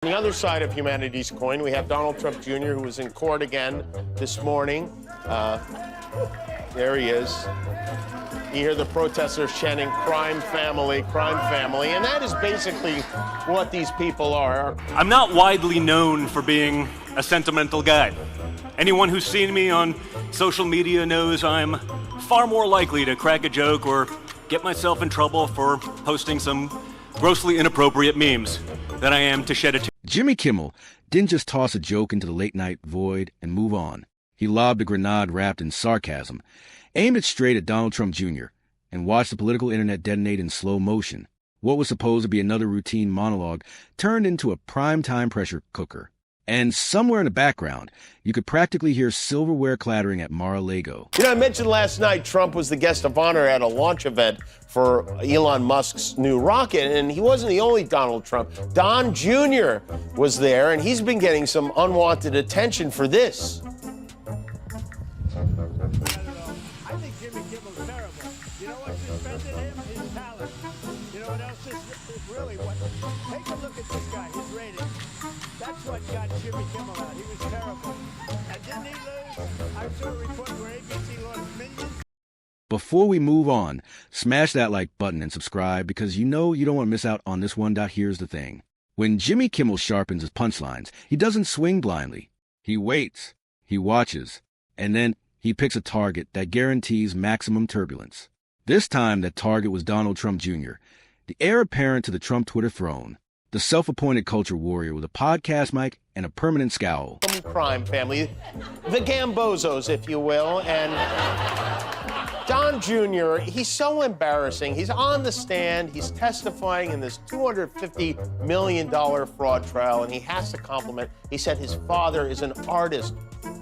On the other side of humanity's coin, we have Donald Trump Jr., who was in court again this morning. There he is. You hear the protesters chanting, crime family, and that is basically what these people are. I'm not widely known for being a sentimental guy. Anyone who's seen me on social media knows I'm far more likely to crack a joke or get myself in trouble for posting some grossly inappropriate memes than I am to shed a tear. Jimmy Kimmel didn't just toss a joke into the late-night void and move on. He lobbed a grenade wrapped in sarcasm, aimed it straight at Donald Trump Jr., and watched the political internet detonate in slow motion. What was supposed to be another routine monologue turned into a prime-time pressure cooker. And somewhere in the background, you could practically hear silverware clattering at Mar-a-Lago. You know, I mentioned last night Trump was the guest of honor at a launch event for Elon Musk's new rocket, and he wasn't the only Donald Trump. Don Jr. was there, and he's been getting some unwanted attention for this. I think Jimmy Kimmel's terrible. You know what suspended him? His talent. You know what else is really what? Take a look at this guy, his rating. That's what got Jimmy Kimmel out. He was terrible. And didn't he lose? I saw a report where ABC lost millions. Before we move on, smash that like button and subscribe because you know you don't want to miss out on this one. Here's the thing. When Jimmy Kimmel sharpens his punchlines, he doesn't swing blindly. He waits, he watches, and then he picks a target that guarantees maximum turbulence. This time, that target was Donald Trump Jr., the heir apparent to the Trump Twitter throne, the self-appointed culture warrior with a podcast mic and a permanent scowl. Crime family, the Gambozos, if you will, and Don Jr., he's so embarrassing. He's on the stand, he's testifying in this $250 million fraud trial, and he has to compliment. He said his father is an artist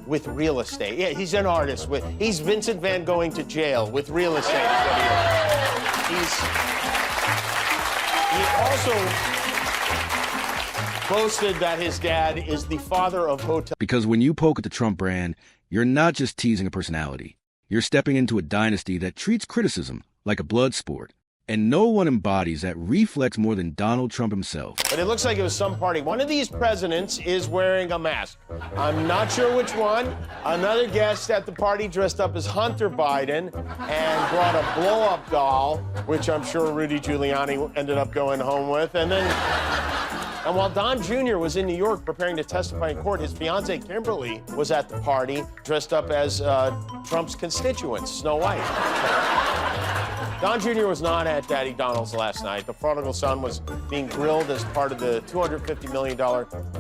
with real estate. Yeah, he's an artist. He's Vincent Van Gogh to jail with real estate. He also boasted that his dad is the father of hotel. Because when you poke at the Trump brand, you're not just teasing a personality. You're stepping into a dynasty that treats criticism like a blood sport. And no one embodies that reflex more than Donald Trump himself. But it looks like it was some party. One of these presidents is wearing a mask. I'm not sure which one. Another guest at the party dressed up as Hunter Biden and brought a blow-up doll, which I'm sure Rudy Giuliani ended up going home with. And while Don Jr. was in New York preparing to testify in court, his fiancée Kimberly was at the party dressed up as Trump's constituent, Snow White. Don Jr. was not at Daddy Donald's last night. The prodigal son was being grilled as part of the $250 million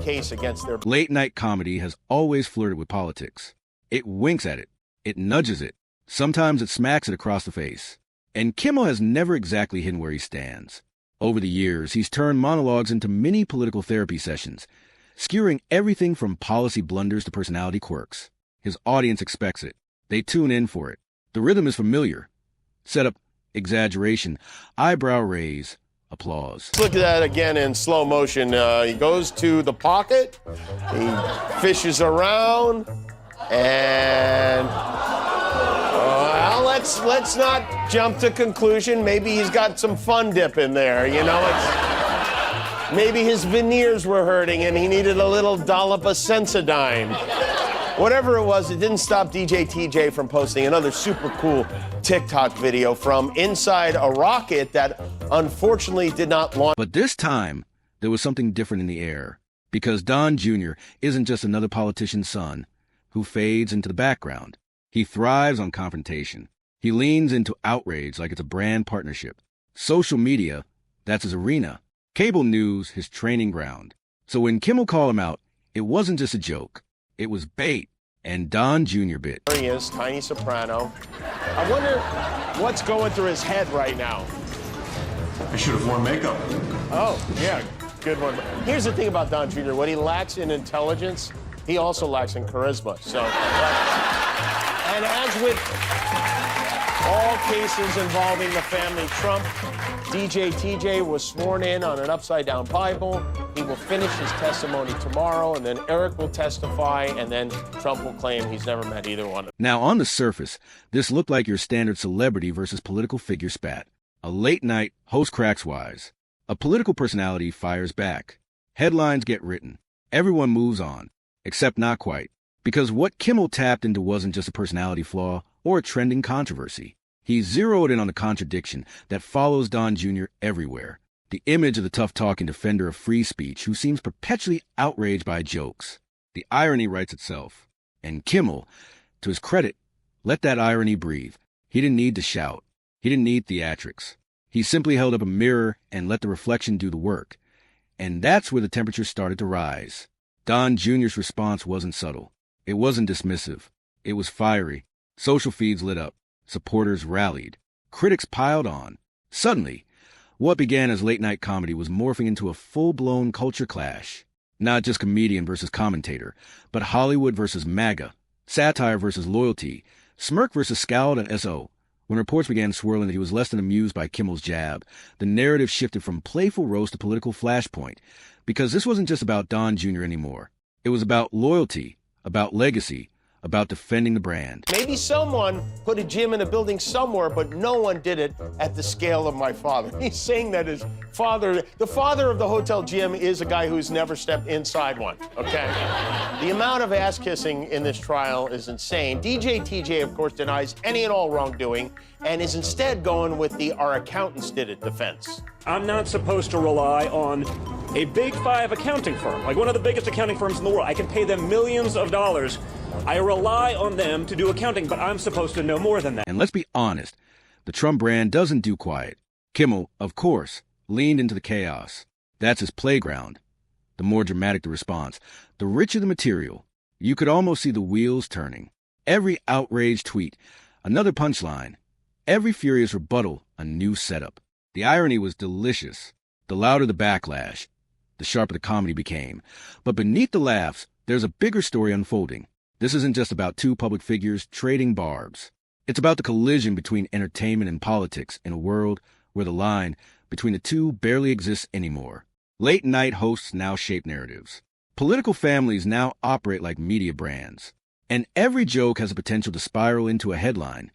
case against their... Late-night comedy has always flirted with politics. It winks at it. It nudges it. Sometimes it smacks it across the face. And Kimmel has never exactly hidden where he stands. Over the years, he's turned monologues into mini political therapy sessions, skewering everything from policy blunders to personality quirks. His audience expects it. They tune in for it. The rhythm is familiar. Setup, exaggeration, eyebrow raise, applause. Look at that again in slow motion. He goes to the pocket, he fishes around, and well, let's not jump to conclusion. Maybe he's got some fun dip in there. You know, maybe his veneers were hurting and he needed a little dollop of Sensodyne. Whatever it was, it didn't stop DJ TJ from posting another super cool TikTok video from inside a rocket that unfortunately did not launch. But this time, there was something different in the air, because Don Jr. isn't just another politician's son who fades into the background. He thrives on confrontation. He leans into outrage like it's a brand partnership. Social media, that's his arena. Cable news, his training ground. So when Kimmel called him out, it wasn't just a joke. It was bait, and Don Jr. bit. There he is, tiny soprano. I wonder what's going through his head right now. I should have worn makeup. Oh, yeah, good one. Here's the thing about Don Jr. What he lacks in intelligence, he also lacks in charisma. So, and as with all cases involving the family Trump, DJ TJ was sworn in on an upside-down Bible. He will finish his testimony tomorrow, and then Eric will testify, and then Trump will claim he's never met either one. Now, on the surface, this looked like your standard celebrity versus political figure spat. A late-night host cracks wise. A political personality fires back. Headlines get written. Everyone moves on. Except not quite. Because what Kimmel tapped into wasn't just a personality flaw or a trending controversy. He zeroed in on the contradiction that follows Don Jr. everywhere. The image of the tough-talking defender of free speech who seems perpetually outraged by jokes. The irony writes itself. And Kimmel, to his credit, let that irony breathe. He didn't need to shout. He didn't need theatrics. He simply held up a mirror and let the reflection do the work. And that's where the temperature started to rise. Don Jr.'s response wasn't subtle. It wasn't dismissive. It was fiery. Social feeds lit up. Supporters rallied. Critics piled on. Suddenly, what began as late-night comedy was morphing into a full-blown culture clash. Not just comedian versus commentator, but Hollywood versus MAGA, satire versus loyalty, smirk versus scowled at SO. When reports began swirling that he was less than amused by Kimmel's jab, the narrative shifted from playful roast to political flashpoint, because this wasn't just about Don Jr. anymore. It was about loyalty, about legacy, about defending the brand. Maybe someone put a gym in a building somewhere, but no one did it at the scale of my father. He's saying that his father, the father of the hotel gym, is a guy who's never stepped inside one, okay? The amount of ass-kissing in this trial is insane. DJ TJ, of course, denies any and all wrongdoing and is instead going with the "our accountants did it" defense. I'm not supposed to rely on a big five accounting firm, like one of the biggest accounting firms in the world. I can pay them millions of dollars. I rely on them to do accounting, but I'm supposed to know more than that. And let's be honest, the Trump brand doesn't do quiet. Kimmel, of course, leaned into the chaos. That's his playground. The more dramatic the response, the richer the material. You could almost see the wheels turning. Every outraged tweet, another punchline. Every furious rebuttal, a new setup. The irony was delicious. The louder the backlash, the sharper the comedy became. But beneath the laughs, there's a bigger story unfolding. This isn't just about two public figures trading barbs. It's about the collision between entertainment and politics in a world where the line between the two barely exists anymore. Late-night hosts now shape narratives. Political families now operate like media brands. And every joke has the potential to spiral into a headline.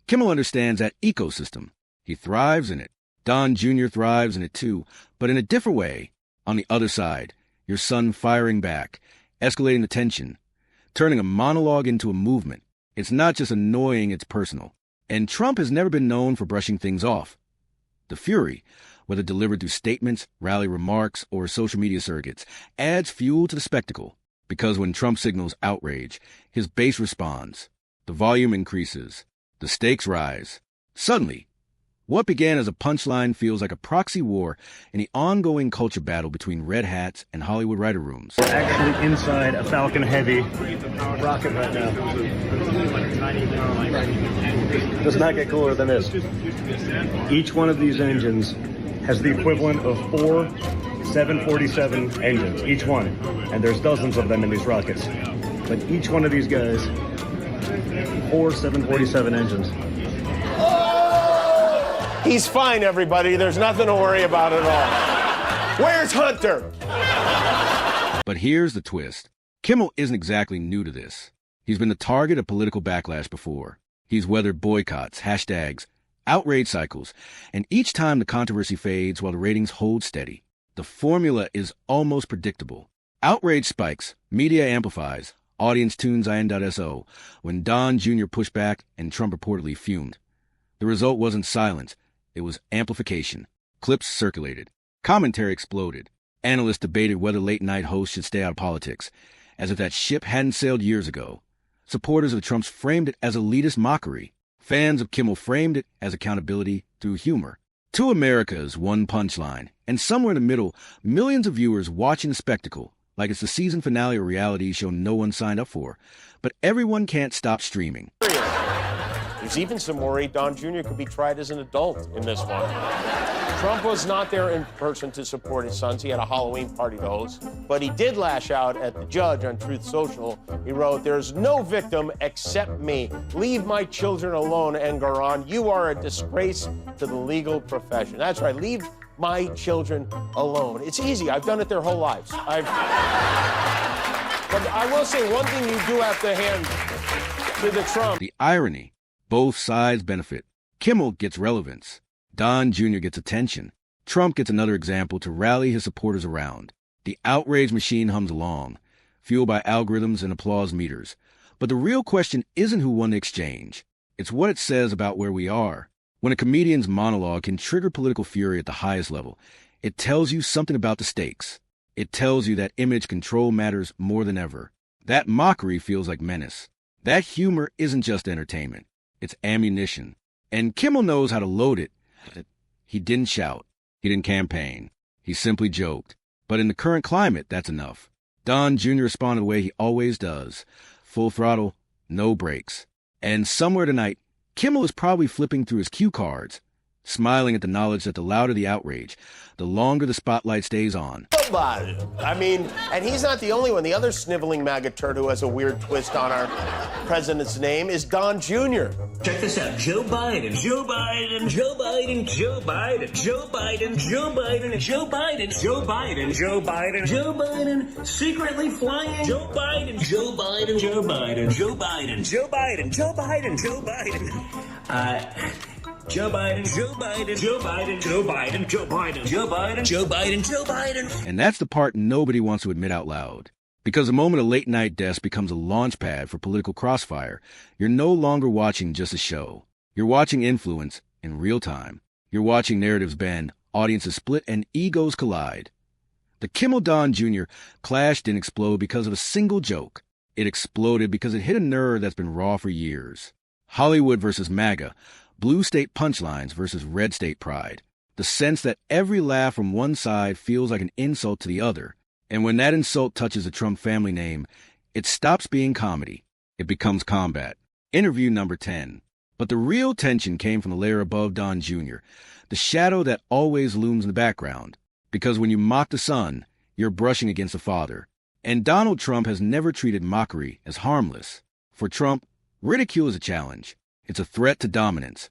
Kimmel understands that ecosystem. He thrives in it. Don Jr. thrives in it too, but in a different way. On the other side, your son firing back, escalating the tension, turning a monologue into a movement. It's not just annoying, it's personal. And Trump has never been known for brushing things off. The fury, whether delivered through statements, rally remarks, or social media surrogates, adds fuel to the spectacle. Because when Trump signals outrage, his base responds. The volume increases. The stakes rise. Suddenly, what began as a punchline feels like a proxy war in the ongoing culture battle between red hats and Hollywood writer rooms. We're actually inside a Falcon Heavy rocket right now. Does not get cooler than this. Each one of these engines has the equivalent of 4 747 engines, each one. And there's dozens of them in these rockets. But each one of these guys, 4 747 engines. He's fine, everybody. There's nothing to worry about at all. Where's Hunter? But here's the twist. Kimmel isn't exactly new to this. He's been the target of political backlash before. He's weathered boycotts, hashtags, outrage cycles, and each time the controversy fades while the ratings hold steady. The formula is almost predictable. Outrage spikes, media amplifies, audience tunes in.so when Don Jr. pushed back and Trump reportedly fumed. The result wasn't silence. It was amplification. Clips circulated. Commentary exploded. Analysts debated whether late-night hosts should stay out of politics, as if that ship hadn't sailed years ago. Supporters of Trump's framed it as elitist mockery. Fans of Kimmel framed it as accountability through humor. Two Americas, one punchline, and somewhere in the middle, millions of viewers watching the spectacle, like it's the season finale of a reality show no one signed up for. But everyone can't stop streaming. There's even some worry Don Jr. could be tried as an adult in this one. Trump was not there in person to support his sons. He had a Halloween party to host. But he did lash out at the judge on Truth Social. He wrote, "There's no victim except me. Leave my children alone, Engoron. You are a disgrace to the legal profession." That's right, leave my children alone. It's easy. I've done it their whole lives. But I will say one thing you do have to hand to the Trump. The irony. Both sides benefit. Kimmel gets relevance. Don Jr. gets attention. Trump gets another example to rally his supporters around. The outrage machine hums along, fueled by algorithms and applause meters. But the real question isn't who won the exchange. It's what it says about where we are. When a comedian's monologue can trigger political fury at the highest level, it tells you something about the stakes. It tells you that image control matters more than ever. That mockery feels like menace. That humor isn't just entertainment. It's ammunition. And Kimmel knows how to load it. He didn't shout. He didn't campaign. He simply joked. But in the current climate, that's enough. Don Jr. responded the way he always does. Full throttle, no brakes. And somewhere tonight, Kimmel is probably flipping through his cue cards, smiling at the knowledge that the louder the outrage, the longer the spotlight stays on. I mean, and he's not the only one. The other sniveling MAGA turd who has a weird twist on our president's name is Don Jr. Check this out. Joe Biden, Joe Biden, Joe Biden, Joe Biden, Joe Biden, Joe Biden, Joe Biden, Joe Biden, Joe Biden, Joe Biden, secretly flying. Joe Biden, Joe Biden, Joe Biden, Joe Biden, Joe Biden, Joe Biden, Joe Biden. Joe Biden, Joe Biden, Joe Biden, Joe Biden, Joe Biden, Joe Biden, Joe Biden, Joe Biden. And that's the part nobody wants to admit out loud. Because the moment a late-night desk becomes a launch pad for political crossfire, you're no longer watching just a show. You're watching influence in real time. You're watching narratives bend, audiences split, and egos collide. The Kimmel-Don Jr. clash didn't explode because of a single joke. It exploded because it hit a nerve that's been raw for years. Hollywood versus MAGA. Blue state punchlines versus red state pride. The sense that every laugh from one side feels like an insult to the other. And when that insult touches the Trump family name, it stops being comedy. It becomes combat. Interview number 10. But the real tension came from the layer above Don Jr., the shadow that always looms in the background. Because when you mock the son, you're brushing against the father. And Donald Trump has never treated mockery as harmless. For Trump, ridicule is a challenge. It's a threat to dominance.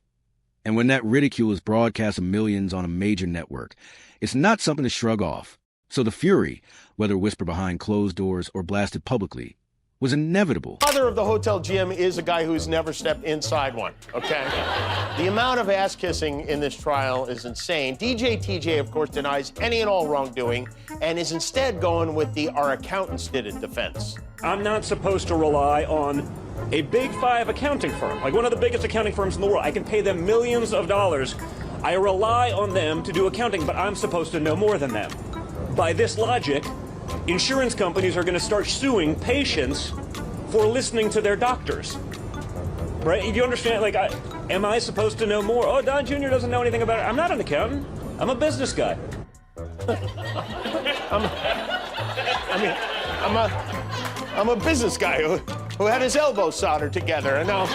And when that ridicule is broadcast to millions on a major network, it's not something to shrug off. So the fury, whether whispered behind closed doors or blasted publicly, was inevitable. The father of the hotel gym is a guy who's never stepped inside one, okay? The amount of ass-kissing in this trial is insane. DJ TJ, of course, denies any and all wrongdoing and is instead going with the "our accountants did it" defense. I'm not supposed to rely on a big five accounting firm, like one of the biggest accounting firms in the world. I can pay them millions of dollars. I rely on them to do accounting, but I'm supposed to know more than them. By this logic, insurance companies are going to start suing patients for listening to their doctors. Right? Do you understand? Like, am I supposed to know more? Oh, Don Jr. doesn't know anything about it. I'm not an accountant. I'm a business guy. I'm a business guy who had his elbows soldered together, and now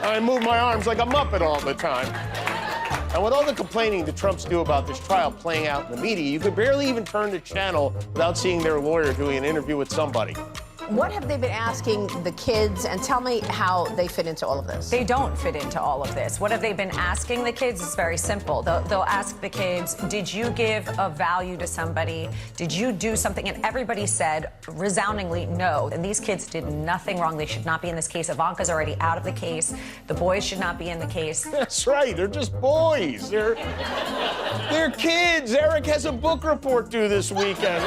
I move my arms like a Muppet all the time. And with all the complaining the Trumps do about this trial playing out in the media, you could barely even turn the channel without seeing their lawyer doing an interview with somebody. What have they been asking the kids? And tell me how they fit into all of this. They don't fit into all of this. What have they been asking the kids? It's very simple. They'll ask the kids, did you give a value to somebody? Did you do something? And everybody said resoundingly no. And these kids did nothing wrong. They should not be in this case. Ivanka's already out of the case. The boys should not be in the case. That's right. They're just boys. They're kids. Eric has a book report due this weekend.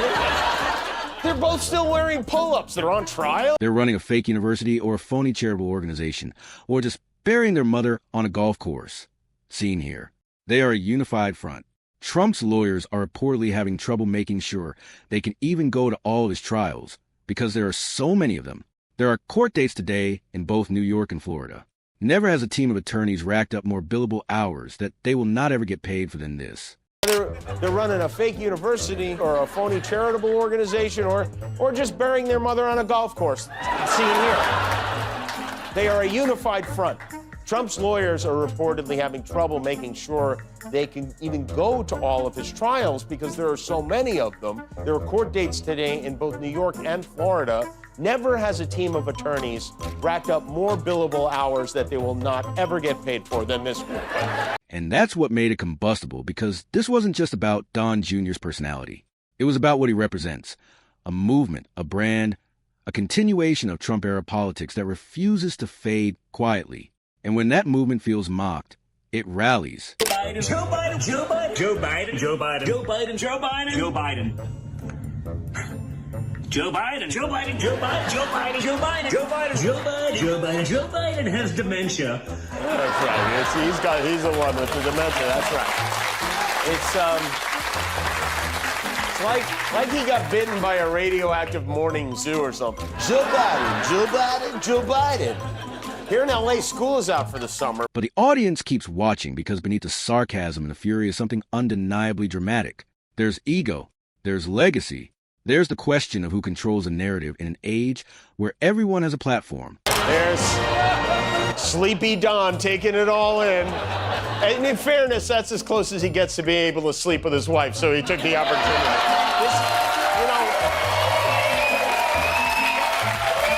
They're both still wearing pull-ups. They're on trial. They're running a fake university or a phony charitable organization, or just burying their mother on a golf course. Seen here. They are a unified front. Trump's lawyers are reportedly having trouble making sure they can even go to all of his trials, because there are so many of them. There are court dates today in both New York and Florida. Never has a team of attorneys racked up more billable hours that they will not ever get paid for than this. They're running a fake university or a phony charitable organization or just burying their mother on a golf course. Seen here. They are a unified front. Trump's lawyers are reportedly having trouble making sure they can even go to all of his trials because there are so many of them. There are court dates today in both New York and Florida. Never has a team of attorneys racked up more billable hours that they will not ever get paid for than this group. And that's what made it combustible, because this wasn't just about Don Jr.'s personality. It was about what he represents. A movement, a brand, a continuation of Trump-era politics that refuses to fade quietly. And when that movement feels mocked, it rallies. Joe Biden, Joe Biden, Joe Biden. Joe Biden. Joe Biden. Joe Biden. Joe Biden. Joe Biden. Joe Biden. Joe Biden. Joe Biden. Joe Biden. Joe Biden. Joe Biden. Joe Biden. Joe Biden has dementia. That's right. He's the one with the dementia. That's right. It's like he got bitten by a radioactive morning zoo or something. Joe Biden. Joe Biden. Joe Biden. Here in LA, school is out for the summer. But the audience keeps watching because beneath the sarcasm and the fury is something undeniably dramatic. There's ego. There's legacy. There's the question of who controls the narrative in an age where everyone has a platform. There's Sleepy Don taking it all in. And in fairness, that's as close as he gets to being able to sleep with his wife, so he took the opportunity.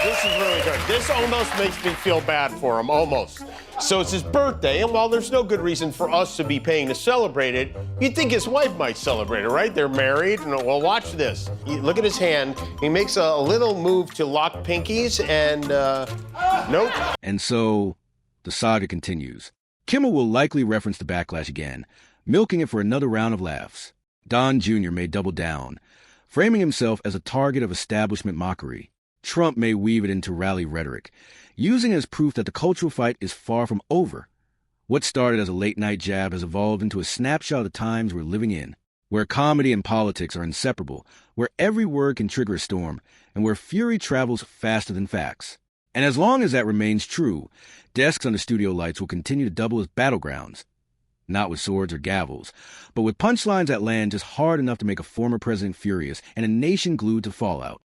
This is really good. This almost makes me feel bad for him, almost. So it's his birthday, and while there's no good reason for us to be paying to celebrate it, you'd think his wife might celebrate it, right? They're married, and well, watch this. Look at his hand. He makes a little move to lock pinkies, and nope. And so the saga continues. Kimmel will likely reference the backlash again, milking it for another round of laughs. Don Jr. may double down, framing himself as a target of establishment mockery. Trump may weave it into rally rhetoric, using it as proof that the cultural fight is far from over. What started as a late-night jab has evolved into a snapshot of the times we're living in, where comedy and politics are inseparable, where every word can trigger a storm, and where fury travels faster than facts. And as long as that remains true, desks under studio lights will continue to double as battlegrounds. Not with swords or gavels, but with punchlines that land just hard enough to make a former president furious and a nation glued to fallout.